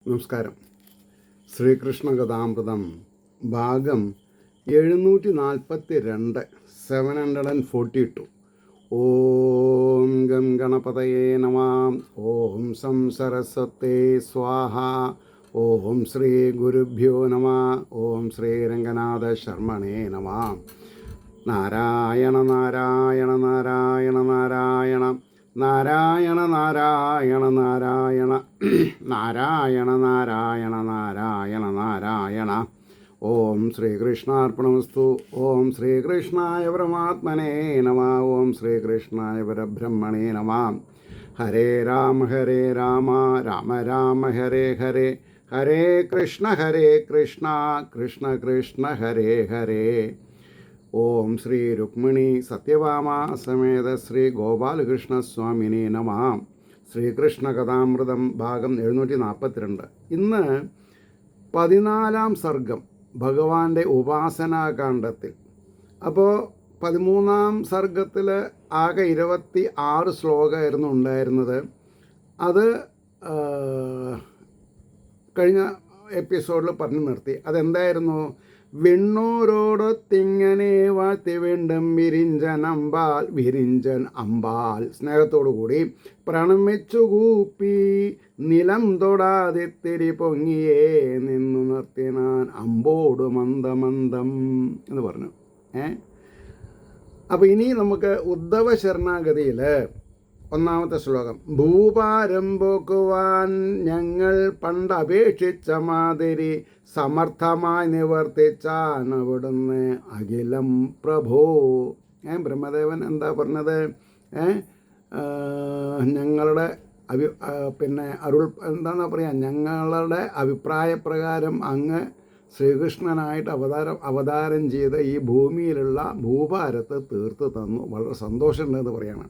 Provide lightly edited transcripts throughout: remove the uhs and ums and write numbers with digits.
നമസ്കാരം. ശ്രീകൃഷ്ണ കഥാമൃതം ഭാഗം 742 742. ഓം ഗം ഗണപതയേ നമഃ. ഓം സം സരസ്വതേ സ്വാഹ. ഓം ശ്രീ ഗുരുഭ്യോ നമഃ. ഓം ശ്രീ രംഗനാഥ ശർമ്മണേ നമഃ. നാരായണ നാരായണ നാരായണ നാരായണ നാരായണ നാരായണ നാരായണ നാരായണ നാരായണ നാരായണ നാരായണ. ഓം ശ്രീകൃഷ്ണാർപ്പണമസ്തു. ഓം ശ്രീകൃഷ്ണായ പരമാത്മനേ നമഃ. ഓം ശ്രീകൃഷ്ണായ പരബ്രഹ്മണേ നമഃ. ഹരേ രാമ രാമ രാമ ഹരേ ഹരേ, ഹരേ കൃഷ്ണ കൃഷ്ണ കൃഷ്ണ ഹരേ ഹരേ. ഓം ശ്രീ രുക്മിണി സത്യഭാമ സമേത ശ്രീ ഗോപാലകൃഷ്ണസ്വാമിനി നമഃ. ശ്രീകൃഷ്ണ കഥാമൃതം ഭാഗം 742. ഇന്ന് 14-ാം സർഗം ഭഗവാന്റെ ഉപാസനാകാന്ഡത്തിൽ. അപ്പോൾ 13-ാം സർഗത്തിൽ ആകെ 26 ശ്ലോകമായിരുന്നു ഉണ്ടായിരുന്നത്. അത് കഴിഞ്ഞ എപ്പിസോഡിൽ പറഞ്ഞു നിർത്തി. അതെന്തായിരുന്നു? വിണ്ണൂരോടൊത്തിങ്ങനെ വാഴ്ത്തി വീണ്ടും വിരിഞ്ചൻ അമ്പാൽ സ്നേഹത്തോടു കൂടി പ്രണമിച്ചു കൂപ്പി നിലം തൊടാതെ തിരി പൊങ്ങിയേ നിന്നു നിർത്തിനാൻ അമ്പോട് മന്ദമന്ദം എന്ന് പറഞ്ഞു. അപ്പോൾ ഇനി നമുക്ക് ഉദ്ധവ ശരണാഗതിയിൽ 1-ാമത്തെ ശ്ലോകം. ഭൂഭാരം പോക്കുവാൻ ഞങ്ങൾ പണ്ടപേക്ഷിച്ച മാതിരി സമർത്ഥമായി നിവർത്തിച്ചാൻ അവിടുന്ന് അഖിലം പ്രഭോ. ബ്രഹ്മദേവൻ എന്താ പറഞ്ഞത്? ഞങ്ങളുടെ അരുൾ എന്താണെന്നാ പറയുക, ഞങ്ങളുടെ അഭിപ്രായപ്രകാരം അങ്ങ് ശ്രീകൃഷ്ണനായിട്ട് അവതാരം ചെയ്ത ഈ ഭൂമിയിലുള്ള ഭൂഭാരത്തെ തീർത്ത് തന്നു. വളരെ സന്തോഷമുണ്ടെന്ന് പറയണം.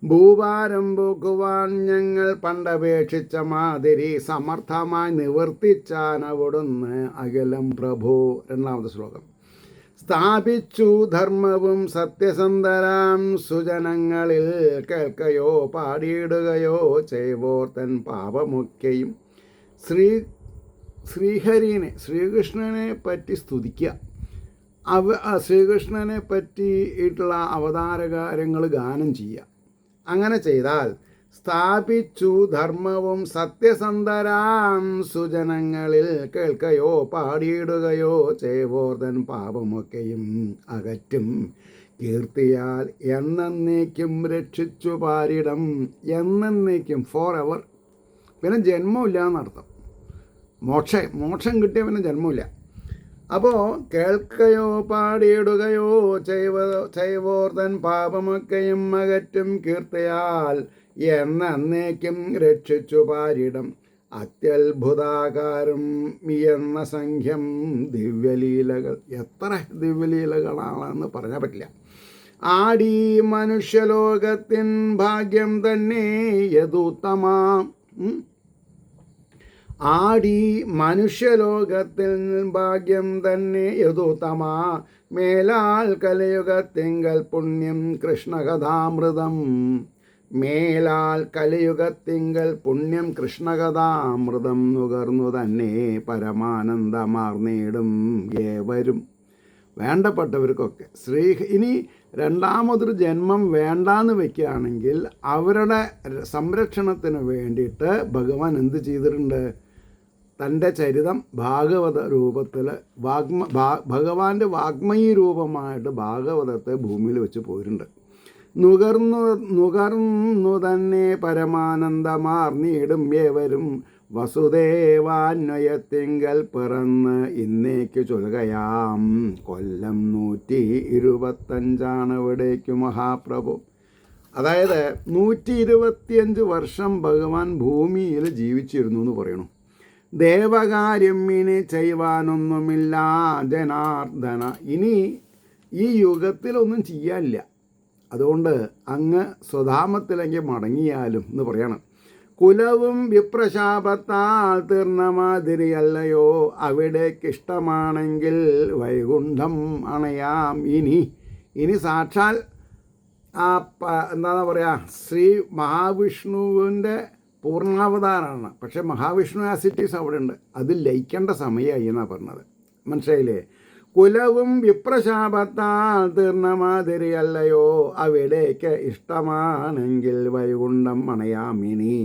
ഭൂഭാരം പോക്കുവാൻ ഞങ്ങൾ പണ്ടപേക്ഷിച്ച മാതിരി സമർത്ഥമായി നിവർത്തിച്ചാൻ അവിടുന്ന് അഖിലം പ്രഭു. 2-ാമത്തെ ശ്ലോകം. സ്ഥാപിച്ചു ധർമ്മവും സത്യസന്ധരാം സുജനങ്ങളിൽ കേൾക്കയോ പാടിയിടുകയോ ചെയ്വോർ തൻ പാപമൊക്കെയും. ശ്രീകൃഷ്ണനെ പറ്റി സ്തുതിക്കുക, ശ്രീകൃഷ്ണനെ പറ്റിയിട്ടുള്ള അവതാരകാര്യങ്ങൾ ഗാനം ചെയ്യുക. അങ്ങനെ ചെയ്താൽ സ്ഥാപിച്ചു ധർമ്മവും സത്യസന്ധരാം സുജനങ്ങളിൽ കേൾക്കയോ പാടിയിടുകയോ ചെയ്വോർതൻ പാപമൊക്കെയും അകറ്റും. കീർത്തിയാൽ എന്നേക്കും രക്ഷിച്ചു പാരിടം. എന്നേക്കും, ഫോർ എവർ. പിന്നെ ജന്മമില്ല എന്നർത്ഥം. മോക്ഷം കിട്ടിയ പിന്നെ ജന്മമില്ല. അപ്പോൾ കേൾക്കയോ പാടിയിടുകയോ ചെയ്വോർതൻ പാപമൊക്കെയും അകറ്റും. കീർത്തിയാൽ എന്നേക്കും രക്ഷിച്ചു പാരിടം. അത്യത്ഭുതാകാരം എന്ന സംഖ്യം ദിവ്യലീലകൾ. എത്ര ദിവ്യലീലകളാണെന്ന് പറഞ്ഞാൽ പറ്റില്ല. ആടി മനുഷ്യലോകത്തിൻ ഭാഗ്യം തന്നെ യദുത്തമാം. ആടി മനുഷ്യലോകത്തിൽ ഭാഗ്യം തന്നെ യദുത്തമാ. മേലാൽ കലിയുഗത്തിങ്കൽ പുണ്യം കൃഷ്ണകഥാമൃതം. മേലാൽ കലിയുഗത്തിങ്കൽ പുണ്യം കൃഷ്ണകഥാമൃതം നുകർന്നു തന്നെ പരമാനന്ദമാർന്നിടും ഏവരും. വേണ്ടപ്പെട്ടവർക്കൊക്കെ ഇനി രണ്ടാമതൊരു ജന്മം വേണ്ടാന്ന് വെക്കുകയാണെങ്കിൽ അവരുടെ സംരക്ഷണത്തിന് വേണ്ടിയിട്ട് ഭഗവാൻ എന്ത് ചെയ്തിട്ടുണ്ട്? തൻ്റെ ചരിതം ഭാഗവത രൂപത്തിൽ ഭഗവാന്റെ വാഗ്മയി രൂപമായിട്ട് ഭാഗവതത്തെ ഭൂമിയിൽ വെച്ച് പോയിട്ടുണ്ട്. നുകർന്നു തന്നെ പരമാനന്ദമാർന്നിടും ഏവരും. വസുദേവാന്വയത്തിങ്കൽ പിറന്ന് ഇന്നേക്ക് ചൊല്ലുകയാം. കൊല്ലം 125 ഇവിടേക്കു മഹാപ്രഭു. അതായത് 125 വർഷം ഭഗവാൻ ഭൂമിയിൽ ജീവിച്ചിരുന്നു എന്ന് പറയണു. ദേവകാര്യം ഇനി ചെയ്യുവാനൊന്നുമില്ല ജനാർദ്ദന. ഇനി ഈ യുഗത്തിലൊന്നും ചെയ്യാനില്ല. അതുകൊണ്ട് അങ്ങ് സ്വധാമത്തിലേക്ക് മടങ്ങിയാലും എന്ന് പറയണം. കുലവും വിപ്രശാപത്താൽ തീർന്ന മാതിരിയല്ലയോ അവിടേക്കിഷ്ടമാണെങ്കിൽ വൈകുണ്ഠം അണയാം. ഇനി സാക്ഷാൽ എന്താ പറയുക, ശ്രീ മഹാവിഷ്ണുവിൻ്റെ പൂർണ്ണാവതാരമാണ്. പക്ഷേ മഹാവിഷ്ണു ആസിറ്റീസ് അവിടെ ഉണ്ട്. അത് ലയിക്കേണ്ട സമയമായി എന്നാണ് പറഞ്ഞത്. മനസ്സിലായില്ലേ? കുലവും വിപ്രശാപത്താൽ തീർന്നമാതിരിയല്ലയോ അവിടേക്ക് ഇഷ്ടമാണെങ്കിൽ വൈകുണ്ഠം അണയാമിനി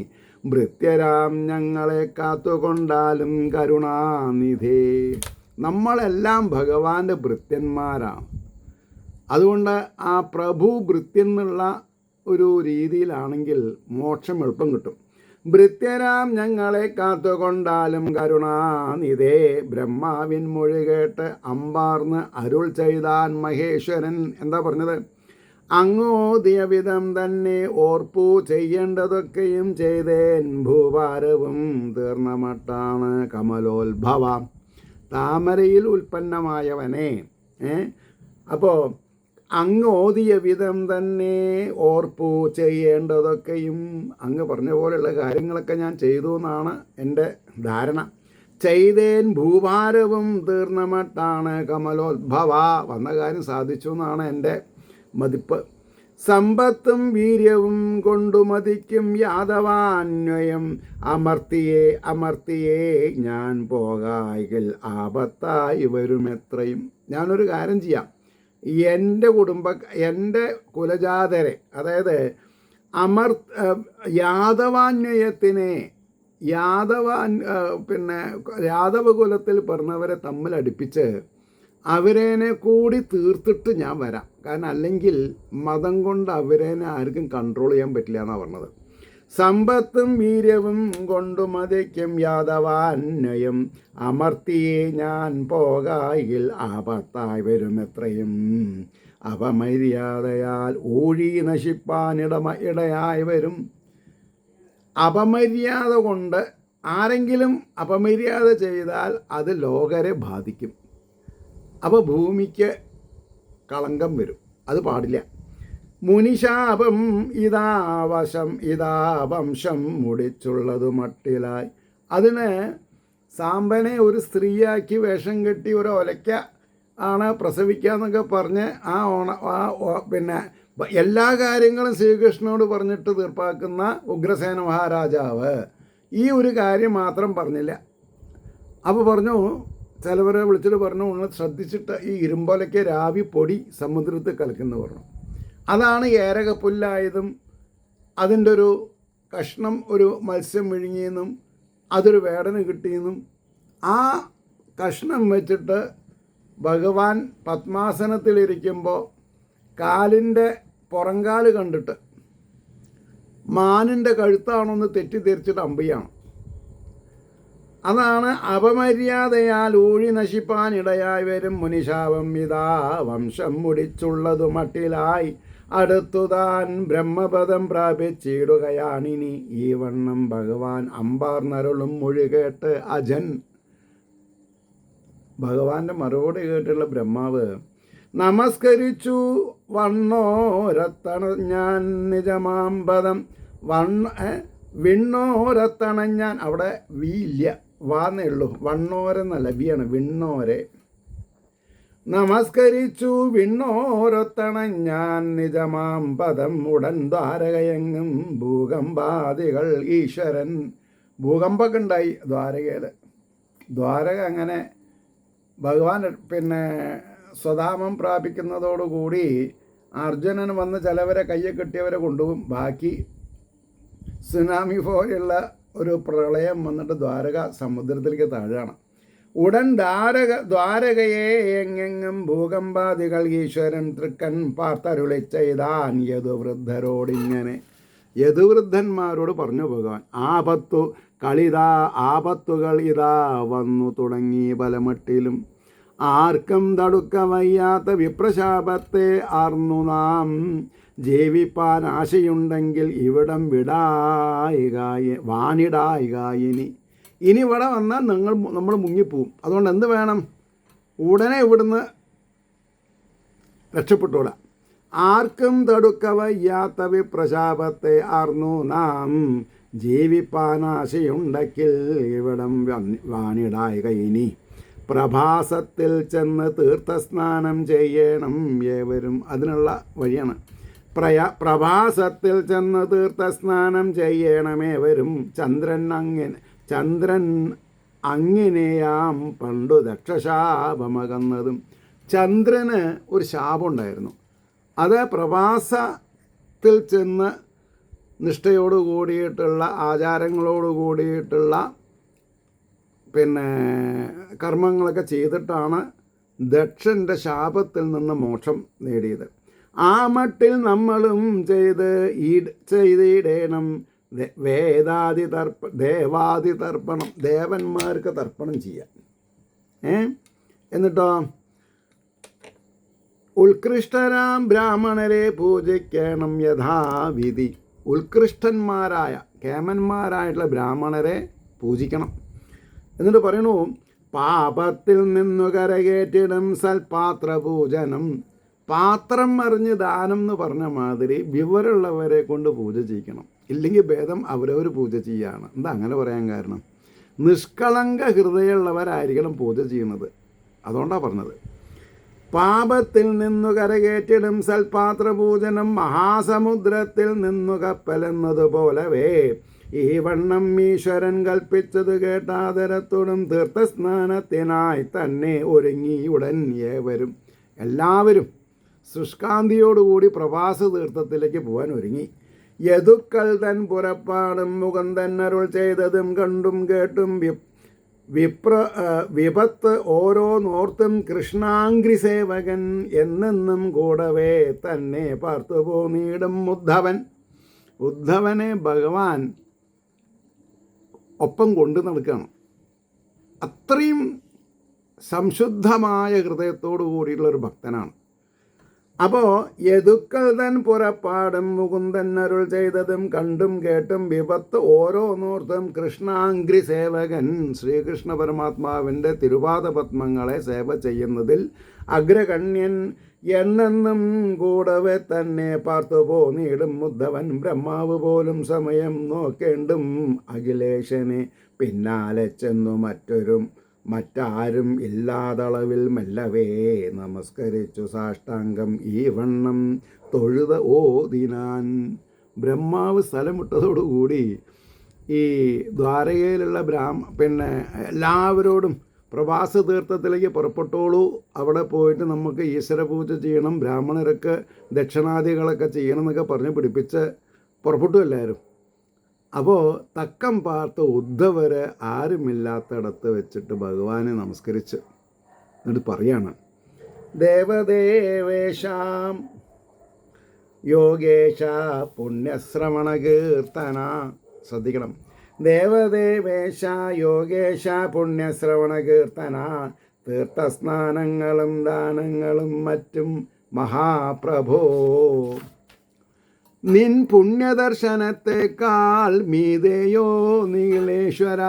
ഭൃത്യരാം ഞങ്ങളെ കാത്തുകൊണ്ടാലും കരുണാനിധേ. നമ്മളെല്ലാം ഭഗവാന്റെ ഭൃത്യന്മാരാണ്. അതുകൊണ്ട് ആ പ്രഭു ഭൃത്യൻ എന്നുള്ള ഒരു രീതിയിലാണെങ്കിൽ മോക്ഷം എളുപ്പം കിട്ടും. ഭൃത്യരാം ഞങ്ങളെ കാത്തുകൊണ്ടാലും കരുണാനിധേ. ബ്രഹ്മാവിൻ മൊഴി കേട്ട് അമ്പാർന്ന് അരുൾ ചെയ്താൻ മഹേശ്വരൻ. എന്താ പറഞ്ഞത്? അങ്ങോദിയ വിധം തന്നെ ഓർപ്പു ചെയ്യേണ്ടതൊക്കെയും ചെയ്തേൻ ഭൂഭാരവും തീർന്നമട്ടാണ് കമലോത്ഭവ. താമരയിൽ ഉൽപ്പന്നമായവനെ. അപ്പോൾ അങ്ങ് ഓതിയ വിധം തന്നെ ഓർപ്പു ചെയ്യേണ്ടതൊക്കെയും അങ്ങ് പറഞ്ഞ പോലെയുള്ള കാര്യങ്ങളൊക്കെ ഞാൻ ചെയ്തു എന്നാണ് എൻ്റെ ധാരണ. ചെയ്തേൻ ഭൂഭാരവും തീർന്നമട്ടാണ് കമലോത്ഭവ. വന്ന കാര്യം സാധിച്ചു എന്നാണ് എൻ്റെ മതിപ്പ്. സമ്പത്തും വീര്യവും കൊണ്ടു മതിക്കും യാദവാന്വയം അമർത്തിയേ ഞാൻ പോകായിൽ ആപത്തായി വരുമെത്രയും. ഞാനൊരു കാര്യം ചെയ്യാം. എൻ്റെ എൻ്റെ കുലജാതരെ, അതായത് യാദവാന്വയത്തിനെ യാദവകുലത്തിൽ പിറന്നവരെ തമ്മിൽ അടുപ്പിച്ച് അവരേനെ കൂടി തീർത്തിട്ട് ഞാൻ വരാം. കാരണം അല്ലെങ്കിൽ മതം കൊണ്ട് അവരേനെ ആർക്കും കൺട്രോൾ ചെയ്യാൻ പറ്റില്ല എന്നാണ് പറഞ്ഞത്. സമ്പത്തും വീര്യവും കൊണ്ടു മതിക്കും യാദവാന്വയം അമർത്തിയേ ഞാൻ പോകായിൽ ആപത്തായി വരും എത്രയും. അപമര്യാദയാൽ ഊഴി നശിപ്പാനിടയായി വരും. അപമര്യാദ കൊണ്ട് ആരെങ്കിലും അപമര്യാദ ചെയ്താൽ അത് ലോകരെ ബാധിക്കും. അപ്പോൾ ഭൂമിക്ക് കളങ്കം വരും. അത് പാടില്ല. മുനിശാപം ഇതാ വംശം മുടിച്ചുള്ളതു മട്ടിലായി. അതിന് സാമ്പനെ ഒരു സ്ത്രീയാക്കി വേഷം കെട്ടി ഒരു ഒലയ്ക്ക ആണ് പ്രസവിക്കുക എന്നൊക്കെ പറഞ്ഞ് പിന്നെ എല്ലാ കാര്യങ്ങളും ശ്രീകൃഷ്ണനോട് പറഞ്ഞിട്ട് തീർപ്പാക്കുന്ന ഉഗ്രസേന മഹാരാജാവ് ഈ ഒരു കാര്യം മാത്രം പറഞ്ഞില്ല. അപ്പോൾ പറഞ്ഞു, ചിലവരെ വിളിച്ചിട്ട് പറഞ്ഞു, നിങ്ങൾ ശ്രദ്ധിച്ചിട്ട് ഈ ഇരുമ്പോലയ്ക്ക് രാവി പൊടി സമുദ്രത്തിൽ കലക്കുന്നു പറഞ്ഞു. അതാണ് ഏരകപ്പുല്ലായതും അതിൻ്റെ ഒരു കഷ്ണം ഒരു മത്സ്യം വിഴുങ്ങിയെന്നും അതൊരു വേടന് കിട്ടിയെന്നും ആ കഷ്ണം വെച്ചിട്ട് ഭഗവാൻ പത്മാസനത്തിലിരിക്കുമ്പോൾ കാലിൻ്റെ പുറങ്കാല് കണ്ടിട്ട് മാനിൻ്റെ കഴുത്താണോന്ന് തെറ്റിദ്ധരിച്ചിട്ട് അമ്പയാണ്. അതാണ് അപമര്യാദയാൽ ഊഴി നശിപ്പാനിടയായി വരും മുനിശാപം ഇതാ വംശം മുടിച്ചുള്ളതു മട്ടിലായി അടുത്തുതാൻ ബ്രഹ്മപദം പ്രാപിച്ചിടുകയാണിനി. ഈ വണ്ണം ഭഗവാൻ അമ്പാർന്നരുളും മൊഴി കേട്ട് അജൻ. ഭഗവാന്റെ മറുപടി കേട്ടുള്ള ബ്രഹ്മാവ് നമസ്കരിച്ചു വണ്ണോരത്തണഞ്ഞാൻ നിജമാം പദം. വിണ്ണോരത്തണഞ്ഞാൻ, അവിടെ വി ഇല്ല, വാന്നേ ഉള്ളൂ. വണ്ണോരെന്നല്ല, വിയാണ്, വിണ്ണോരെ. നമസ്കരിച്ചു വിണ്ണോരത്തണഞ്ഞാൻ നിജമാം പദം. ഉടൻ ദ്വാരകയെങ്ങും ഭൂകമ്പാദികൾ ഈശ്വരൻ. ഭൂകമ്പമൊക്കെ ഉണ്ടായി ദ്വാരകയിൽ. ദ്വാരക അങ്ങനെ ഭഗവാൻ സ്വധാമം പ്രാപിക്കുന്നതോടുകൂടി അർജുനൻ വന്ന് ചിലവരെ കയ്യെ കെട്ടിയവരെ കൊണ്ടുപോകും. ബാക്കി സുനാമി പോലെയുള്ള ഒരു പ്രളയം വന്നിട്ട് ദ്വാരക സമുദ്രത്തിലേക്ക് താഴാണ്. ഉടൻ ദ്വാരകയെ എങ്ങെങ്ങും ഭൂകമ്പാദികൾ ഈശ്വരൻ തൃക്കൻ പാർത്തരുളി ചെയ്താൻ യദുവൃദ്ധരോടിങ്ങനെ. യദുവൃദ്ധന്മാരോട് പറഞ്ഞു ഭഗവാൻ, ആപത്തുകൾ ഇതാ വന്നു തുടങ്ങി പലമട്ടിലും. ആർക്കും തടുക്ക വയ്യാത്ത വിപ്രശാപത്തെ ആർന്നു നാം. ജീവിപ്പാൻ ആശയുണ്ടെങ്കിൽ ഇവിടം വാണിടായിനി. ഇനി ഇവിടെ വന്നാൽ നമ്മൾ മുങ്ങിപ്പോവും. അതുകൊണ്ട് എന്ത് വേണം? ഉടനെ ഇവിടുന്ന് രക്ഷപ്പെട്ടോളാം. ആർക്കും തടുക്ക വയ്യാത്ത വിപ്രശാപത്തെ ആർന്നു നാം. ജീവിപ്പാൻ ആശയുണ്ടെങ്കിൽ ഇവിടം വാണിടായിനി. പ്രഭാസത്തിൽ ചെന്ന് തീർത്ഥസ്നാനം ചെയ്യണം ഏവരും. അതിനുള്ള വഴിയാണ്. പ്രഭാസത്തിൽ ചെന്ന് തീർത്ഥസ്നാനം ചെയ്യണമേവരും. ചന്ദ്രൻ അങ്ങനെയാം പണ്ടു ദക്ഷശാപമകന്നതും. ചന്ദ്രന് ഒരു ശാപമുണ്ടായിരുന്നു. അത് പ്രവാസത്തിൽ ചെന്ന് നിഷ്ഠയോട് കൂടിയിട്ടുള്ള ആചാരങ്ങളോട് കൂടിയിട്ടുള്ള കർമ്മങ്ങളൊക്കെ ചെയ്തിട്ടാണ് ദക്ഷൻ്റെ ശാപത്തിൽ നിന്ന് മോക്ഷം നേടിയത്. ആ മട്ടിൽ നമ്മളും ചെയ്തിടേണം ദേവാദി തർപ്പണം. ദേവന്മാർക്ക് തർപ്പണം ചെയ്യാം. എന്നിട്ടോ ഉത്കൃഷ്ടരാം ബ്രാഹ്മണരെ പൂജിക്കണം യഥാവിധി. ഉത്കൃഷ്ടന്മാരായ കേമന്മാരായിട്ടുള്ള ബ്രാഹ്മണരെ പൂജിക്കണം. എന്നിട്ട് പറയണു, പാപത്തിൽ നിന്നു കരകേറ്റിടും സൽപാത്രപൂജനം. പാത്രം അറിഞ്ഞ് ദാനം എന്ന് പറഞ്ഞ മാതിരി വിവരമുള്ളവരെ കൊണ്ട് പൂജ ചെയ്യിക്കണം. ഇല്ലെങ്കിൽ ഭേദം അവരവർ പൂജ ചെയ്യാണ്. എന്താ അങ്ങനെ പറയാൻ കാരണം? നിഷ്കളങ്ക ഹൃദയമുള്ളവരായിരിക്കണം പൂജ ചെയ്യുന്നത്. അതുകൊണ്ടാണ് പറഞ്ഞത്. പാപത്തിൽ നിന്നു കരകേറ്റിടും സൽപാത്രപൂജനം മഹാസമുദ്രത്തിൽ നിന്നു കപ്പലെന്നതുപോലവേ ഈ വണ്ണം ഈശ്വരൻ കൽപ്പിച്ചത് കേട്ടാദരത്തോടും തീർത്ഥസ്നാനത്തിനായി തന്നെ ഒരുങ്ങി ഉടൻ ഏവരും എല്ലാവരും ശുഷ്കാന്തിയോടുകൂടി പ്രവാസ തീർത്ഥത്തിലേക്ക് പോകാൻ ഒരുങ്ങി. യദുക്കൾ തൻ പുറപ്പാടും മുകുന്ദൻ അരുൾ ചെയ്തതും കണ്ടും കേട്ടും വിപത്ത് ഓരോന്നോർത്തും കൃഷ്ണാംഗ്രി സേവകൻ എന്നെന്നും കൂടവേ തന്നെ പാർത്തു പോന്നീടും ഉദ്ധവനെ ഭഗവാൻ ഒപ്പം കൊണ്ടു നടക്കുകയാണ്. അത്രയും സംശുദ്ധമായ ഹൃദയത്തോടു കൂടിയിട്ടുള്ളൊരു ഭക്തനാണ്. അപ്പോൾ യദുക്കൾ തൻ പുറപ്പാടും മുകുന്ദൻ അരുൾ ചെയ്തതും കണ്ടും കേട്ടും വിപത്ത് ഓരോന്നോർത്തും കൃഷ്ണാംഗ്രി സേവകൻ ശ്രീകൃഷ്ണ പരമാത്മാവിൻ്റെ തിരുപാദപത്മങ്ങളെ സേവ ചെയ്യുന്നതിൽ അഗ്രഗണ്യൻ എന്നെന്നും കൂടവെ തന്നെ പാർത്തു പോന്നീടും ഉദ്ധവൻ. ബ്രഹ്മാവ് പോലും സമയം നോക്കേണ്ടും അഖിലേശനെ പിന്നാലെ ചെന്നു മറ്റാരും ഇല്ലാതളവിൽ മെല്ലവേ നമസ്കരിച്ചു സാഷ്ടാംഗം ഈ വണ്ണം തൊഴുത ഓതിനാൻ. ബ്രഹ്മാവ് സ്ഥലം വിട്ടതോടുകൂടി ഈ ദ്വാരകയിലുള്ള എല്ലാവരോടും പ്രവാസ തീർത്ഥത്തിലേക്ക് പുറപ്പെട്ടോളൂ, അവിടെ പോയിട്ട് നമുക്ക് ഈശ്വര പൂജ ചെയ്യണം, ബ്രാഹ്മണരൊക്കെ ദക്ഷിണാദികളൊക്കെ ചെയ്യണം എന്നൊക്കെ പറഞ്ഞ് പിടിപ്പിച്ച് പുറപ്പെട്ടു എല്ലാവരും. അപ്പോൾ തക്കം പാർത്ത് ഉദ്ധവരെ ആരുമില്ലാത്തടത്ത് വെച്ചിട്ട് ഭഗവാനെ നമസ്കരിച്ച് എന്നിട്ട് പറയാണ്, ദേവദേവേശാം യോഗേശ പുണ്യശ്രവണ കീർത്തന. ശ്രദ്ധിക്കണം, ദേവദേവേശ യോഗേശ പുണ്യശ്രവണ കീർത്തന തീർത്ഥസ്നാനങ്ങളും ദാനങ്ങളും മറ്റും മഹാപ്രഭോ. നിൻ പുണ്യദർശനത്തെക്കാൾ മീതയോ നീളേശ്വര.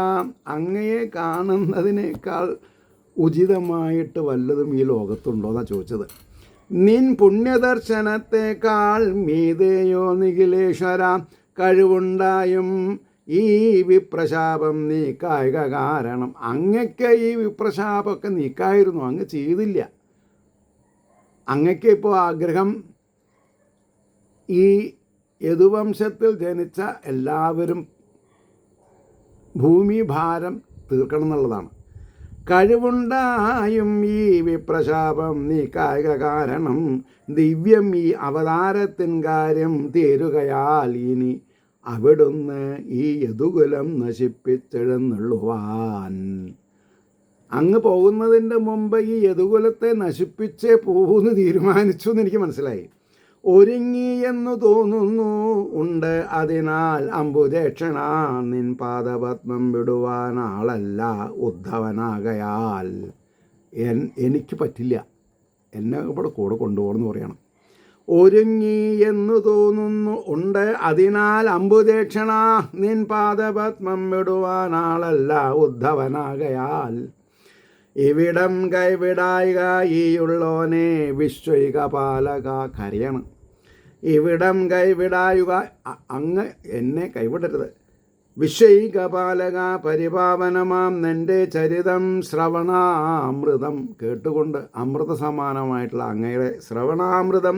അങ്ങയെ കാണുന്നതിനേക്കാൾ ഉചിതമായിട്ട് വല്ലതും ഈ ലോകത്തുണ്ടോ എന്നാണ് ചോദിച്ചത്. നിൻ പുണ്യദർശനത്തെക്കാൾ മീതയോ നിഖിലേശ്വര. കഴിവുണ്ടായും ഈ വിപ്രശാപം നീക്കായക കാരണം. അങ്ങക്ക് ഈ വിപ്രശാപമൊക്കെ നീക്കായിരുന്നു, അങ്ങ് ചെയ്തില്ല. അങ്ങക്ക് ഇപ്പോൾ ആഗ്രഹം ഈ യദുവംശത്തിൽ ജനിച്ച എല്ലാവരും ഭൂമിഭാരം തീർക്കണം എന്നുള്ളതാണ്. കഴിവുണ്ടായും ഈ വിപ്രശാപം നീക്കായക കാരണം ദിവ്യം ഈ അവതാരത്തിൻ കാര്യം തീരുകയാൽ ഇനി അവിടുന്ന് ഈ യദുകുലം നശിപ്പിച്ചെഴുന്നള്ളുവാൻ. അങ്ങ് പോകുന്നതിൻ്റെ മുമ്പ് ഈ യദുകുലത്തെ നശിപ്പിച്ചേ പോകുമെന്ന് തീരുമാനിച്ചു എന്ന് എനിക്ക് മനസ്സിലായി. ഒരുങ്ങി എന്നു തോന്നുന്നു ഉണ്ട്, അതിനാൽ അംബുജേക്ഷണ നിൻ പാദപത്മം വിടുവാൻ ആളല്ല ഉദ്ധവനാകയാൽ. എനിക്ക് പറ്റില്ല, എന്നെ ഇവിടെ കൂടെ കൊണ്ടുപോകണമെന്ന് പറയണം. ഒരുങ്ങി എന്നു തോന്നുന്നു ഉണ്ട്, അതിനാൽ അംബുജേക്ഷണ നിൻ പാദപത്മം വിടുവാൻ ആളല്ല ഉദ്ധവനാകയാൽ. ഇവിടം കൈവിടായിക ഈയുള്ളോനെ വിശ്വൈക പാലക. കരയണം. ഇവിടം കൈവിടായുക, അങ്ങ് എന്നെ കൈവിടരുത്. വിശ്വൈക പാലക പരിപാവനമാം നിൻ്റെ ചരിതം ശ്രവണാമൃതം കേട്ടുകൊണ്ട് അമൃത സമാനമായിട്ടുള്ള അങ്ങയുടെ ശ്രവണാമൃതം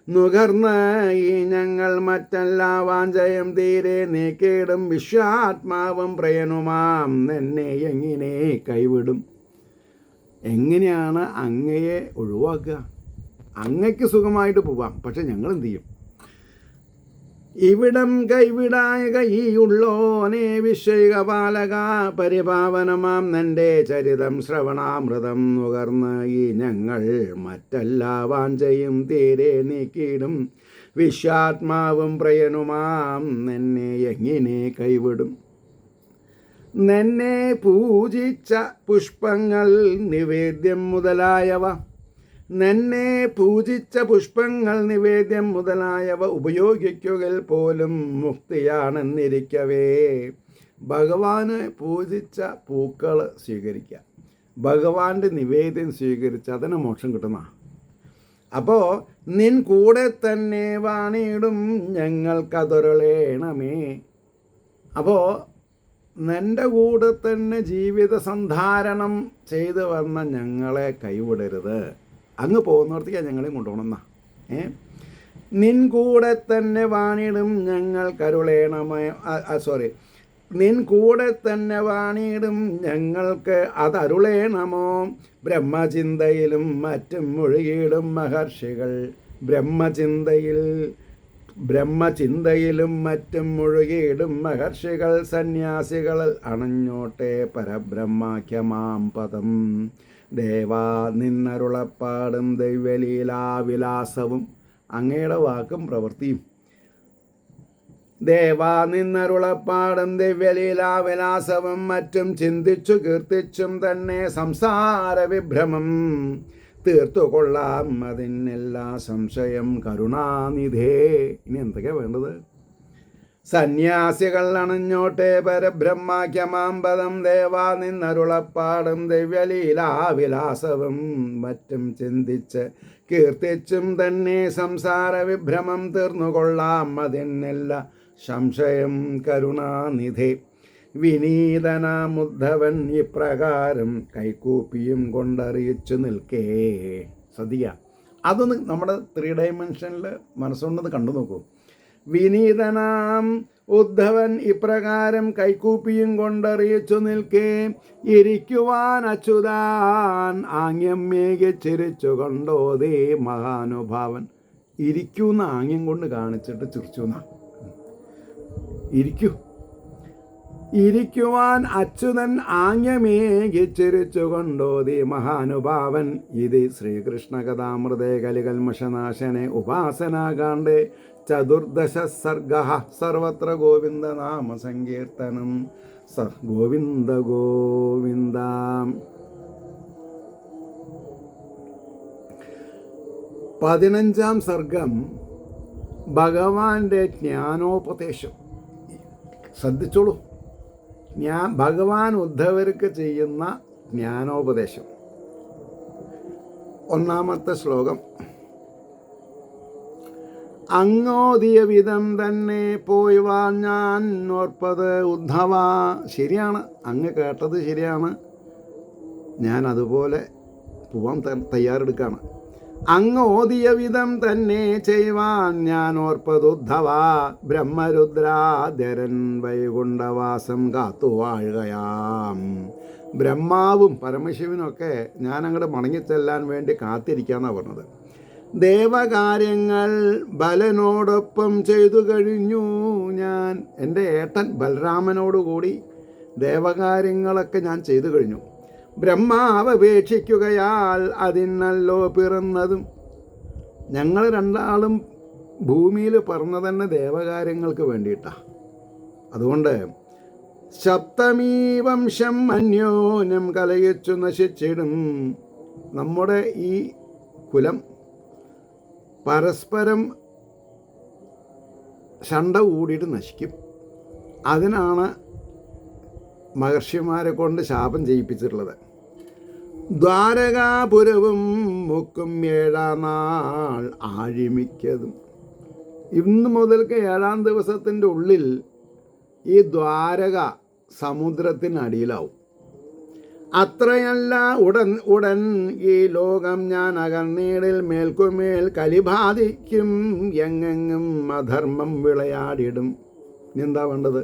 നുകർന്ന് ഈ ഞങ്ങൾ മറ്റെല്ലാ വാഞ്ചയും തീരെ നീക്കിയിടും. വിശ്വാത്മാവും പ്രയനുമാം എന്നെ എങ്ങനെ കൈവിടും? എങ്ങനെയാണ് അങ്ങയെ ഒഴിവാക്കുക? അങ്ങയ്ക്ക് സുഖമായിട്ട് പോവാം, പക്ഷെ ഞങ്ങൾ എന്ത് ചെയ്യും? ഇവിടം കൈവിടായ കൈയുള്ളോനെ വിശ്വൈകപാലക പരിപാവനമാം നിന്റെ ചരിതം ശ്രവണാമൃതം നുകർന്ന് ഈ ഞങ്ങൾ മറ്റെല്ലാ വാഞ്ചയും തീരെ നീക്കിയിടും. വിശ്വാത്മാവും പ്രയനുമാം നിന്നെ എങ്ങനെ കൈവിടും? നിന്നെ പൂജിച്ച പുഷ്പങ്ങൾ നിവേദ്യം മുതലായവ നിന്നെ പൂജിച്ച പുഷ്പങ്ങൾ നിവേദ്യം മുതലായവ ഉപയോഗിക്കുകയിൽ പോലും മുക്തിയാണെന്നിരിക്കവേ ഭഗവാന് പൂജിച്ച പൂക്കൾ സ്വീകരിക്കുക, ഭഗവാന്റെ നിവേദ്യം സ്വീകരിച്ച് അതിന് മോക്ഷം കിട്ടുന്ന. അപ്പോൾ നിൻ കൂടെ തന്നെ വാണിയിടും ഞങ്ങൾക്കതൊരളേണമേ. അപ്പോൾ നിൻ്റെ കൂടെ തന്നെ ജീവിത സന്ധാരണം ചെയ്തു വന്ന ഞങ്ങളെ കൈവിടരുത്. അങ്ങ് പോകുന്നിടത്തേക്ക് ഞങ്ങളെയും കൊണ്ടുപോകണമെന്നാ. നിൻ കൂടെ തന്നെ വാണിടും ഞങ്ങൾ കരുളേണമേ. നിൻ കൂടെ തന്നെ വാണിടും ഞങ്ങൾക്ക് അതരുളേണമോ. ബ്രഹ്മചിന്തയിലും മറ്റും മുഴുകിയിടും മഹർഷികൾ. ബ്രഹ്മചിന്തയിലും മറ്റും മുഴുകിയിടും മഹർഷികൾ. സന്യാസികൾ അണഞ്ഞോട്ടെ പരബ്രഹ്മാഖ്യമാം പദം. ദേവാ നിന്നരുളപ്പാടും ദൈവലീലാവിലാസവും അങ്ങയുടെ വാക്കും പ്രവൃത്തിയും. ദേവാ നിന്നരുളപ്പാടും ദിവ്യലീലാവിലാസവും മറ്റും ചിന്തിച്ചു കീർത്തിച്ചും തന്നെ സംസാര വിഭ്രമം തീർത്തുകൊള്ളാം. അതിനെല്ലാ സംശയം കരുണാനിധേ. ഇനി എന്തൊക്കെയാണ് വേണ്ടത്? സന്യാസികൾ അണഞ്ഞോട്ടെ പരബ്രഹ്മാഖ്യമാമ്പദം. ദേവാ നിന്നരുളപ്പാടും ദിവ്യലീലാവിലാസവും മറ്റും ചിന്തിച്ച് കീർത്തിച്ചും തന്നെ സംസാര വിഭ്രമം തീർന്നുകൊള്ളാം. അതിനെല്ല സംശയം കരുണാനിധേ. വിനീതനാമുദ്ധവൻ ഇപ്രകാരം കൈകൂപ്പിയും കൊണ്ടറിയിച്ചു നിൽക്കേ. ശ്രദ്ധിക്കുക, അതൊന്ന് നമ്മുടെ 3 ഡയമെൻഷനിൽ മനസ്സുകൊണ്ടത് കണ്ടു നോക്കൂ. വിനീതനാം ഉദ്ധവൻ ഇപ്രകാരം കൈകൂപ്പിയും കൊണ്ടറിയിച്ചു നിൽക്കേ. ഇരിക്കുവാൻ അച്യുതാൻ ആംഗ്യം മേകിച്ചിരിച്ചു കൊണ്ടോതേ മഹാനുഭാവൻ. ഇരിക്കുന്ന ആംഗ്യം കൊണ്ട് കാണിച്ചിട്ട് ചിരിച്ചു. ഇരിക്കുവാൻ അച്യുതൻ ആംഗ്യമേകിച്ചിരിച്ചു കൊണ്ടോതി മഹാനുഭാവൻ. ഇത് ശ്രീകൃഷ്ണ കഥാമൃതേ കലികൽമഷനാശനെ ഉപാസനാകാണ്ഡേ ചതുർദശ സർഗ. സർവത്ര ഗോവിന്ദനാമ സങ്കീർത്തനം. ഗോവിന്ദ ഗോവിന്ദ. 15-ാം സർഗം ഭഗവാന്റെ ജ്ഞാനോപദേശം. ശ്രദ്ധിച്ചോളൂ, ഭഗവാൻ ഉദ്ധവർക്ക് ചെയ്യുന്ന ജ്ഞാനോപദേശം. 1-ാമത്തെ ശ്ലോകം. അങ്ങോദിയ വിധം തന്നെ പോയി വാ ഞാൻ ഓർപ്പത് ഉദ്ധവ. ശരിയാണ്, അങ്ങ് കേട്ടത് ശരിയാണ്. ഞാൻ അതുപോലെ പോവാൻ തയ്യാറെടുക്കുകയാണ്. അങ്ങ് ഓതിയ വിധം തന്നെ ചെയ്യുവാൻ ഞാൻ ഓർപ്പത് ഉദ്ധവ. ബ്രഹ്മരുദ്രാധരൻ വൈകുണ്ഠവാസം കാത്തുവാഴുകയാം. ബ്രഹ്മാവും പരമശിവനൊക്കെ ഞാൻ അങ്ങോട്ട് മടങ്ങിച്ചെല്ലാൻ വേണ്ടി കാത്തിരിക്കാന്നാണ് പറഞ്ഞത്. ദേവകാര്യങ്ങൾ ബലനോടൊപ്പം ചെയ്തു കഴിഞ്ഞു ഞാൻ. എൻ്റെ ഏട്ടൻ ബലരാമനോടുകൂടി ദേവകാര്യങ്ങളൊക്കെ ഞാൻ ചെയ്തു കഴിഞ്ഞു. ബ്രഹ്മാവ് അപേക്ഷിക്കുകയാൽ അതിനല്ലോ പിറന്നതും. ഞങ്ങൾ 2 ഭൂമിയിൽ പിറന്ന തന്നെ ദേവകാര്യങ്ങൾക്ക് വേണ്ടിയിട്ടാണ്. അതുകൊണ്ട് സപ്തമീ വംശം അന്യോന്യം കലയിച്ചു നശിച്ചിടും. നമ്മുടെ ഈ കുലം പരസ്പരം ശണ്ട കൂടിയിട്ട് നശിക്കും. അതിനാണ് മഹർഷിമാരെ കൊണ്ട് ശാപം ചെയ്യിപ്പിച്ചിട്ടുള്ളത്. ദ്വാരകാപുരവും മുക്കും 7-ാം നാൾ ആഴിമിക്കതും. ഇന്ന് മുതൽക്ക് 7-ാം ദിവസത്തിൻ്റെ ഉള്ളിൽ ഈ ദ്വാരക സമുദ്രത്തിനടിയിലാവും. അത്രയല്ല ഉടൻ ഉടൻ ഈ ലോകം ഞാൻ അകന്നീടിൽ മേൽക്കുമേൽ കലിബാധിക്കും, എങ്ങെങ്ങും അധർമ്മം വിളയാടിടും. എന്താ വേണ്ടത്?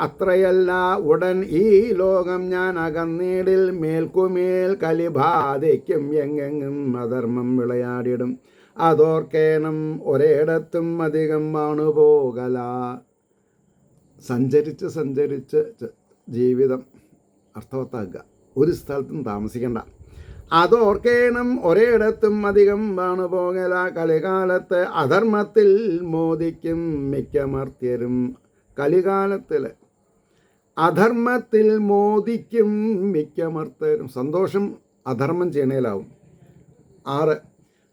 അത്രയല്ല ഉടൻ ഈ ലോകം ഞാൻ അകന്നീടിൽ മേൽക്കുമേൽ കലിബാധിക്കും, എങ്ങെങ്ങും അധർമ്മം വിളയാടിടും. അതോർക്കേണം ഒരിടത്തും അധികം വാണുപോകല. സഞ്ചരിച്ച് ജീവിതം അർത്ഥവത്താക്കുക, ഒരു സ്ഥലത്തും താമസിക്കണ്ട. അതോർക്കേണം ഒരിടത്തും അധികം വാണുപോകല. കലികാലത്ത് അധർമ്മത്തിൽ മോദിക്കും മിക്കമർത്യരും. കലികാലത്തിൽ അധർമ്മത്തിൽ മോദിക്കും മിക്കമർത്തരും. സന്തോഷം അധർമ്മം ചെയ്യണേലാവും. 6.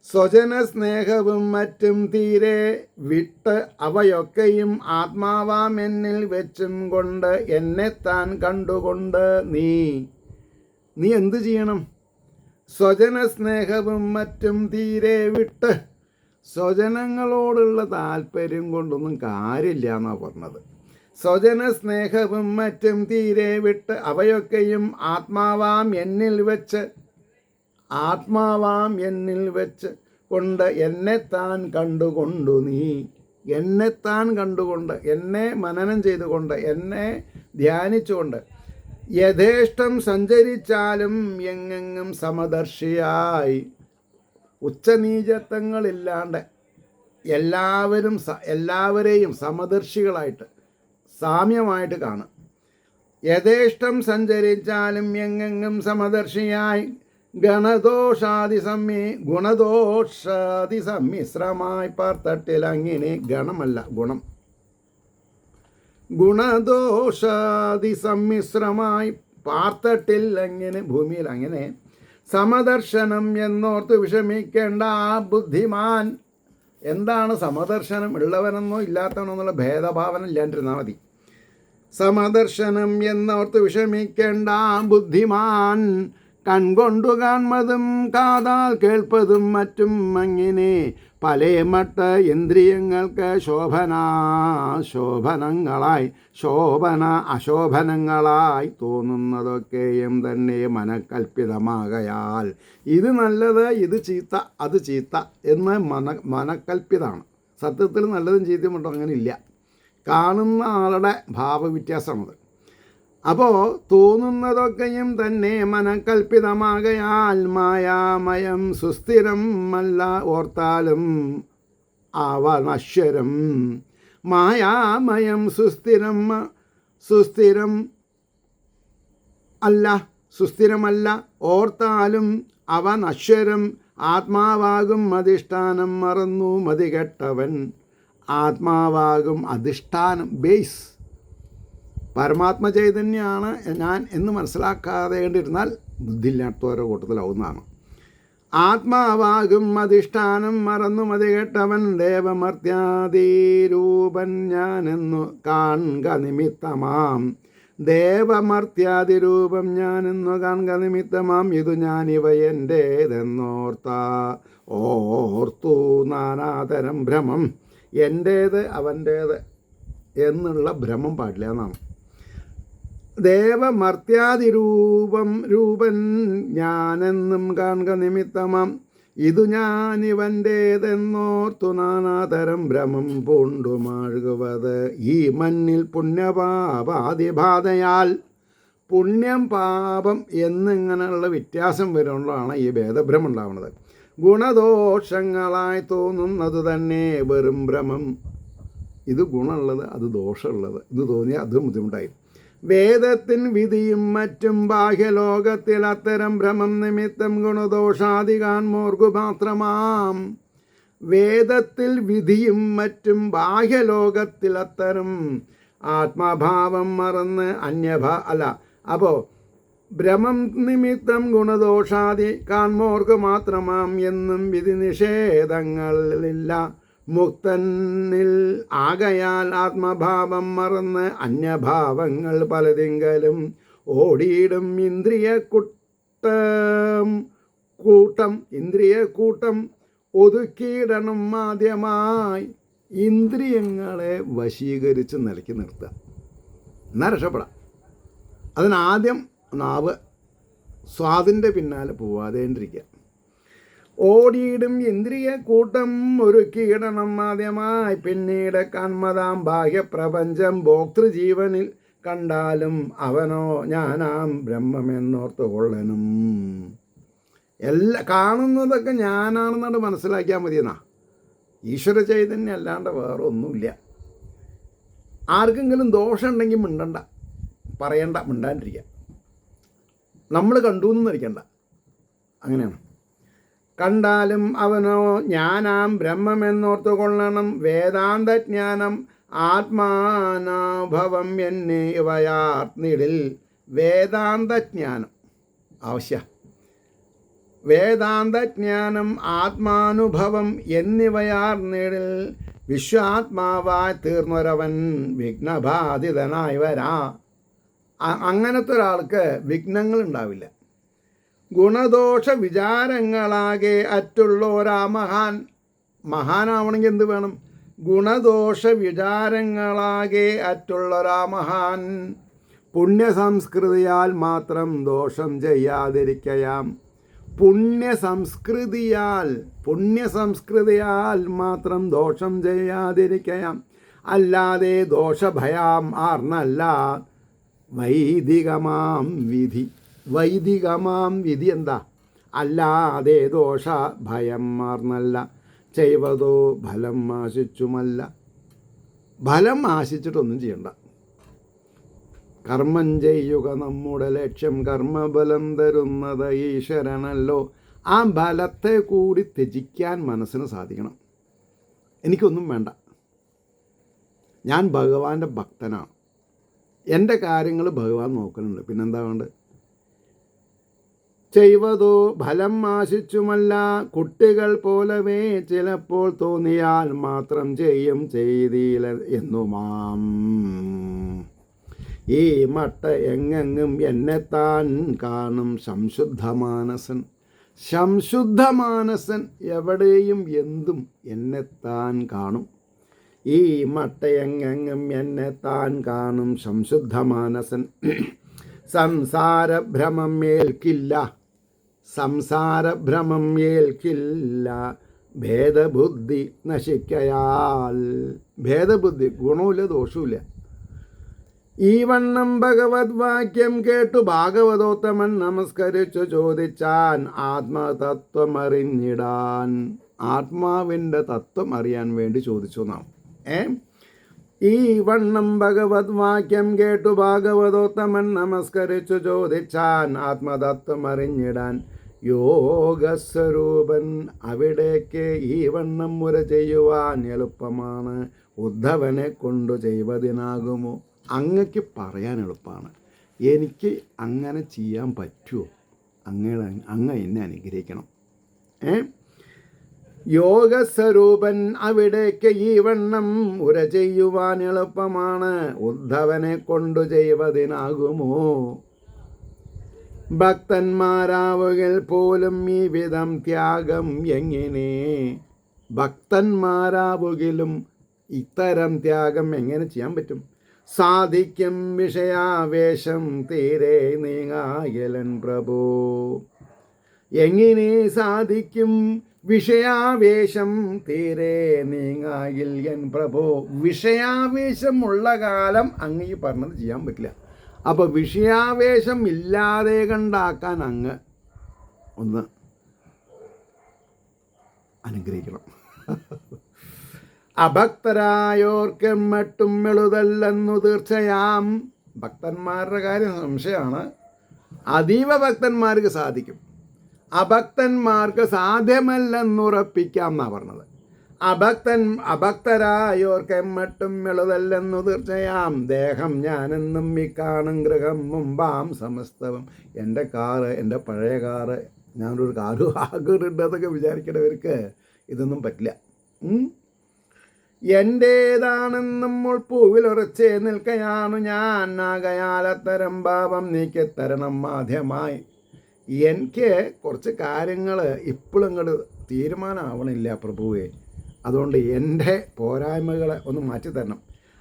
സ്വജന സ്നേഹവും മറ്റും തീരെ വിട്ട് അവയൊക്കെയും ആത്മാവാം എന്നിൽ വെച്ചും കൊണ്ട് എന്നെത്താൻ കണ്ടുകൊണ്ട് നീ എന്തു ചെയ്യണം? സ്വജന സ്നേഹവും മറ്റും തീരെ വിട്ട്. സ്വജനങ്ങളോടുള്ള താല്പര്യം കൊണ്ടൊന്നും കാര്യമില്ല എന്നാണ് പറഞ്ഞത്. സ്വജന സ്നേഹവും മറ്റും തീരെ വിട്ട് അവയൊക്കെയും ആത്മാവാം എന്നിൽ വെച്ച് കൊണ്ട് എന്നെത്താൻ കണ്ടുകൊണ്ടു എന്നെത്താൻ കണ്ടുകൊണ്ട്, എന്നെ മനനം ചെയ്തുകൊണ്ട്, എന്നെ ധ്യാനിച്ചുകൊണ്ട് യഥേഷ്ടം സഞ്ചരിച്ചാലും എങ്ങെങ്ങും സമദർശിയായി, ഉച്ചനീചത്വങ്ങളില്ലാണ്ട് എല്ലാവരെയും സമദർശികളായിട്ട് സാമ്യമായിട്ട് കാണും. യഥേഷ്ടം സഞ്ചരിച്ചാലും എങ്ങെങ്ങും സമദർശിയായി ഗുണദോഷാദി സമ്മിശ്രമായി പാർത്തട്ടിൽ. അങ്ങനെ ഗണമല്ല ഗുണം. ഗുണദോഷാദി സമ്മിശ്രമായി പാർത്തട്ടിൽ, അങ്ങനെ ഭൂമിയിൽ. അങ്ങനെ സമദർശനം എന്നോർത്ത് വിഷമിക്കേണ്ട ആ ബുദ്ധിമാൻ. എന്താണ് സമദർശനം? ഉള്ളവനെന്നോ ഇല്ലാത്തവനോ എന്നുള്ള ഭേദഭാവന ഇല്ലാണ്ടിരുന്നാൽ മതി. സമദർശനം എന്നോർത്ത് വിഷമിക്കേണ്ട ആ ബുദ്ധിമാൻ കൺകൊണ്ടു കാൺമതും കാതാൽ കേൾപ്പതും മറ്റും അങ്ങനെ പലമട്ട ഇന്ദ്രിയങ്ങൾക്ക് അശോഭനങ്ങളായി തോന്നുന്നതൊക്കെയും തന്നെ മനക്കൽപ്പിതമാകയാൽ ഇത് നല്ലത്, ഇത് ചീത്ത, അത് ചീത്ത എന്ന് മനക്കൽപ്പിതമാണ്. സത്യത്തിൽ നല്ലതും ചീത്തയും ഉണ്ടോ? അങ്ങനെ ഇല്ല. കാണുന്ന ആളുടെ ഭാവവ്യത്യാസമാണത്. അപ്പോൾ തോന്നുന്നതൊക്കെയും തന്നെ മനക്കൽപ്പിതമാകയാൽ മായാമയം സുസ്ഥിരം അല്ല ഓർത്താലും അവ നശ്വരം. മായാമയം സുസ്ഥിരമല്ല ഓർത്താലും അവ നശ്വരം. ആത്മാവാകും അധിഷ്ഠാനം മറന്നു മതികെട്ടവൻ. ആത്മാവാകും അധിഷ്ഠാനം, ബേസ് പരമാത്മ ചൈതന്യമാണ് ഞാൻ എന്ന് മനസ്സിലാക്കാതേണ്ടിരുന്നാൽ ബുദ്ധിയില്ലാത്തവരുടെ കൂട്ടത്തിലാവുന്നതാണ്. ആത്മാവാകും അധിഷ്ഠാനം മറന്നു മതികെട്ടവൻ ദേവമർത്യാദിരൂപൻ ഞാനെന്നു കാൺക നിമിത്തമാം. ദേവമർത്യാദിരൂപം ഞാനെന്നു കാൺക നിമിത്തമാം. ഇതു ഞാനിവ ഓർത്തു നാനാതരം ഭ്രമം. എൻ്റേത് അവൻ്റേത് എന്നുള്ള ഭ്രമം പാടില്ല എന്നാണ്. രൂപൻ ഞാനെന്നും കാൺക നിമിത്തമാം. ഇതു ഞാനിവൻ്റേതെന്നോർത്തു നാനാതരം ഭ്രമം പൂണ്ടുമാഴുകുവത്. ഈ മണ്ണിൽ പുണ്യപാപാതിബാധയാൽ പുണ്യം പാപം എന്നിങ്ങനെയുള്ള വ്യത്യാസം വരുന്നതാണ് ഈ ഭേദഭ്രമം ഉണ്ടാവുന്നത്. ഗുണദോഷങ്ങളായി തോന്നുന്നത് തന്നെ വെറും ഭ്രമം. ഇത് ഗുണമുള്ളത്, അത് ദോഷമുള്ളത്, ഇത് തോന്നിയാൽ അതും ബുദ്ധിമുട്ടായി. വേദത്തിൻ വിധിയും മറ്റും ബാഹ്യലോകത്തിൽ അത്തരം ഭ്രമം നിമിത്തം ഗുണദോഷാദികാൻമോർക്കു മാത്രമാം. വേദത്തിൽ വിധിയും മറ്റും ബാഹ്യലോകത്തിൽ അത്തരം ആത്മഭാവം മറന്ന് അപ്പോൾ ഭ്രമം നിമിത്തം ഗുണദോഷാദി കാൺമോർക്ക് മാത്രമാം എന്നും വിധി നിഷേധങ്ങളില്ല. മുക്തനിൽ ആകയാൽ ആത്മഭാവം മറന്ന് അന്യഭാവങ്ങൾ പലതിങ്കലും ഓടിയിടും. ഇന്ദ്രിയക്കൂട്ടം ഒതുക്കിയിടണം. ആദ്യമായി ഇന്ദ്രിയങ്ങളെ വശീകരിച്ച് നിലയ്ക്ക് നിർത്തുക, എന്നാൽ രക്ഷപ്പെടാം. അതിനാദ്യം നാവ് സ്വാദിൻ്റെ പിന്നാലെ പോവാതേണ്ടിരിക്കുക. ഓടിയിടും ഇന്ദ്രിയ കൂട്ടം ഒരുക്കിയിടണം ആദ്യമായി, പിന്നീട് കന്മതാം ബാഹ്യപ്രപഞ്ചം ഭോക്തൃജീവനിൽ കണ്ടാലും അവനോ ഞാനാം ബ്രഹ്മമെന്നോർത്ത് കൊള്ളനും. കാണുന്നതൊക്കെ ഞാനാണെന്നാണ് മനസ്സിലാക്കിയാൽ മതിയെന്നാ. ഈശ്വര ചൈതന്യം അല്ലാണ്ട് വേറെ ഒന്നുമില്ല. ആർക്കെങ്കിലും ദോഷം ഉണ്ടെങ്കിൽ മിണ്ടണ്ട, പറയണ്ട, മിണ്ടാണ്ടിരിക്കുക. നമ്മൾ കണ്ടു എന്ന് നടിക്കണ്ട. അങ്ങനെയാണ്. കണ്ടാലും അവനോ ഞാനാം ബ്രഹ്മമെന്നോർത്ത് കൊള്ളണം. വേദാന്തജ്ഞാനം ആത്മാനുഭവം എന്നിവയാർന്നിടിൽ. വേദാന്തജ്ഞാനം ആവശ്യ. വേദാന്തജ്ഞാനം ആത്മാനുഭവം എന്നിവയാർന്നിടിൽ വിശ്വാത്മാവായി തീർന്നൊരവൻ വിഘ്നബാധിതനായി വരാ. അങ്ങനത്തെ ഒരാൾക്ക് വിഘ്നങ്ങൾ ഉണ്ടാവില്ല. ഗുണദോഷ വിചാരങ്ങളാകെ അറ്റുള്ളോരാ മഹാനാവണമെങ്കിൽ എന്ത് വേണം? ഗുണദോഷ വിചാരങ്ങളാകെ അറ്റുള്ളൊരാ മഹാൻ. പുണ്യസംസ്കൃതിയാൽ മാത്രം ദോഷം ചെയ്യാതിരിക്കയാം. പുണ്യസംസ്കൃതിയാൽ മാത്രം ദോഷം ചെയ്യാതിരിക്കയാം. അല്ലാതെ ദോഷഭയം ആർന്നല്ല വൈദികമാം വിധി. വൈദികമാം വിധി എന്താ? അല്ലാതെ ദോഷ ഭയം ആർന്നല്ല ചെയ്വതോ ഫലം ആശിച്ചുമല്ല. ഫലം ആശിച്ചിട്ടൊന്നും ചെയ്യണ്ട. കർമ്മം ചെയ്യുക നമ്മുടെ ലക്ഷ്യം. കർമ്മബലം തരുന്നത് ഈശ്വരനല്ലോ. ആ ഫലത്തെ കൂടി ത്യജിക്കാൻ മനസ്സിന് സാധിക്കണം. എനിക്കൊന്നും വേണ്ട, ഞാൻ ഭഗവാന്റെ ഭക്തനാണ്, എൻ്റെ കാര്യങ്ങൾ ഭഗവാൻ നോക്കുന്നുണ്ട്, പിന്നെന്താ വേണ്ടത്? ചെയ്വതോ ഫലം ആശിച്ചുമല്ല. കുട്ടികൾ പോലവേ ചിലപ്പോൾ തോന്നിയാൽ മാത്രം ചെയ്യും, ചെയ്തില്ല എന്നുമാം. ഈ മട്ട എങ്ങെങ്ങും എന്നെത്താൻ കാണും സംശുദ്ധമാനസൻ. സംശുദ്ധമാനസൻ എവിടെയും എന്തും എന്നെത്താൻ കാണും. ഈ മട്ട എങ്ങെങ്ങും എന്നെത്താൻ കാണും സംശുദ്ധമാനസൻ. സംസാരഭ്രമം ഏൽക്കില്ല, സംസാരഭ്രമം ഏൽക്കില്ല. ഭേദബുദ്ധി നശിക്കയാൽ. ഭേദബുദ്ധി ഗുണമില്ല ദോഷവുമില്ല. ഈ വണ്ണം ഭഗവത് വാക്യം കേട്ടു ഭാഗവതോത്തമൻ നമസ്കരിച്ചു ചോദിച്ചാൻ ആത്മതത്വം അറിഞ്ഞിടാൻ. ആത്മാവിൻ്റെ തത്വം അറിയാൻ വേണ്ടി ചോദിച്ചു നാം. ഈ വണ്ണം ഭഗവത് വാക്യം കേട്ടു ഭാഗവതോത്തമൻ നമസ്കരിച്ചു ചോദിച്ചാൻ ആത്മതത്വം അറിഞ്ഞിടാൻ. യോഗസ്വരൂപൻ അവിടേക്ക് ഈ വണ്ണം മുര ചെയ്യുവാൻ എളുപ്പമാണ്. ഉദ്ധവനെ കൊണ്ടു ചെയ്വതിനാകുമോ? അങ്ങക്ക് പറയാൻ എളുപ്പമാണ്, എനിക്ക് അങ്ങനെ ചെയ്യാൻ പറ്റുമോ? അങ്ങ് എന്നെ അനുഗ്രഹിക്കണം. യോഗസ്വരൂപൻ അവിടേക്ക് ഈ വണ്ണം ഉര ചെയ്യുവാൻ എളുപ്പമാണ്. ഉദ്ധവനെ കൊണ്ടു ചെയ്വതിനാകുമോ? ഭക്തന്മാരാവുകിൽ പോലും ഈ വിധം ത്യാഗം എങ്ങനെ? ഭക്തന്മാരാവുകിലും ഇത്തരം ത്യാഗം എങ്ങനെ ചെയ്യാൻ പറ്റും? സാധിക്കും വിഷയാവേശം തീരെ നീങ്ങായലൻ പ്രഭു. എങ്ങനെ സാധിക്കും വിഷയാവേശം തീരെ നീങ്ങായിൽ എൻ പ്രഭു? വിഷയാവേശമുള്ള കാലം അങ്ങ് ഈ പറഞ്ഞത് ചെയ്യാൻ പറ്റില്ല. അപ്പോൾ വിഷയാവേശം ഇല്ലാതെ കണ്ടാക്കാൻ അങ്ങ് ഒന്ന് അനുഗ്രഹിക്കണം. അഭക്തരായോർക്ക് മട്ടും എളുതല്ലെന്നു തീർച്ചയാം. ഭക്തന്മാരുടെ കാര്യം സംശയമാണ്. അതീവ ഭക്തന്മാർക്ക് സാധിക്കും, അഭക്തന്മാർക്ക് സാധ്യമല്ലെന്നുറപ്പിക്കാം എന്നാണ് പറഞ്ഞത്. അഭക്തരായോർക്ക് മട്ടും എളുതല്ലെന്നു തീർച്ചയാം. ദേഹം ഞാനെന്നും ഈ കാണും ഗൃഹം മുമ്പാം സമസ്തവം. എൻ്റെ കാറ്, എൻ്റെ പഴയ കാറ്, ഞാനൊരു കാറ് ആഗ്രഹമുണ്ടെന്നൊക്കെ വിചാരിക്കേണ്ടവർക്ക് ഇതൊന്നും പറ്റില്ല. എൻ്റേതാണെന്നും മുൾപ്പൂവിലുറച്ചേ നിൽക്കയാണു ഞാൻ. ആകയാലത്തരം ഭാവം നീക്കിത്തരണം ആദ്യമായി. എനിക്ക് കുറച്ച് കാര്യങ്ങൾ ഇപ്പോഴും അങ്ങോട്ട് തീരുമാനമാവണില്ല പ്രഭുവേ. അതുകൊണ്ട് എൻ്റെ പോരായ്മകളെ ഒന്ന് മാറ്റിത്തരണം.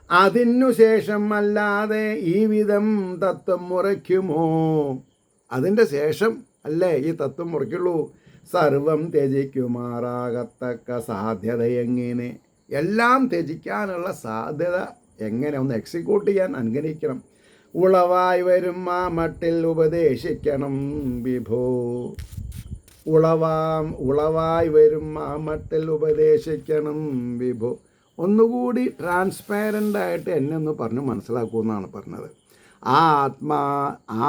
അതിനു ശേഷം അല്ലാതെ ഈ വിധം തത്വം മുറയ്ക്കുമോ? അതിൻ്റെ ശേഷം അല്ലേ ഈ തത്വം മുറയ്ക്കുള്ളൂ. സർവം ത്യജിക്കുമാറാകത്തക്ക സാധ്യത എങ്ങനെ? എല്ലാം ത്യജിക്കാനുള്ള സാധ്യത എങ്ങനെ ഒന്ന് എക്സിക്യൂട്ട് ചെയ്യാൻ അനുഗ്രഹിക്കണം. ഉളവായി വരും ആ മട്ടിൽ ഉപദേശിക്കണം വിഭോ. ഉളവായി വരും ആ മട്ടിൽ ഉപദേശിക്കണം വിഭോ. ഒന്നുകൂടി ട്രാൻസ്പാരൻ്റ് ആയിട്ട് എന്നെ ഒന്ന് പറഞ്ഞ് മനസ്സിലാക്കുമെന്നാണ് പറഞ്ഞത്.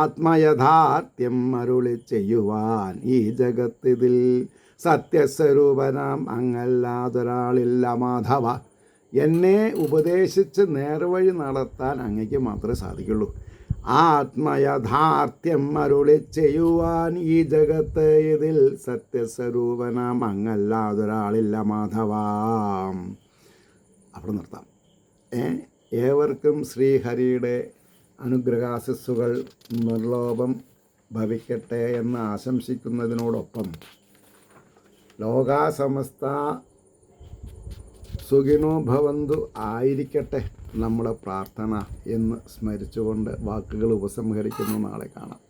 ആത്മയഥാർത്ഥ്യം അരുളി ചെയ്യുവാൻ ഈ ജഗത്തിതിൽ സത്യസ്വരൂപനാം അങ്ങല്ലാതൊരാളില്ല മാധവ. എന്നെ ഉപദേശിച്ച് നേർവഴി നടത്താൻ അങ്ങയ്ക്ക് മാത്രമേ സാധിക്കുള്ളൂ. ആത്മയഥാർത്ഥ്യം അരുളി ചെയ്യുവാൻ ഈ ജഗത്ത് ഇതിൽ സത്യസ്വരൂപനാം അങ്ങല്ലാതൊരാളില്ല മാധവ. അവിടെ നിർത്താം. ഏവർക്കും ശ്രീഹരിയുടെ അനുഗ്രഹാശിസ്സുകൾ നിർലോഭം ഭവിക്കട്ടെ എന്ന് ആശംസിക്കുന്നതിനോടൊപ്പം ലോകാസമസ്ത സുഖിനോ ഭവന്തു ആയിരിക്കട്ടെ നമ്മുടെ പ്രാർത്ഥന എന്ന് സ്മരിച്ചുകൊണ്ട് വാക്കുകൾ ഉപസംഹരിക്കുന്നു. നാളെ കാണാം.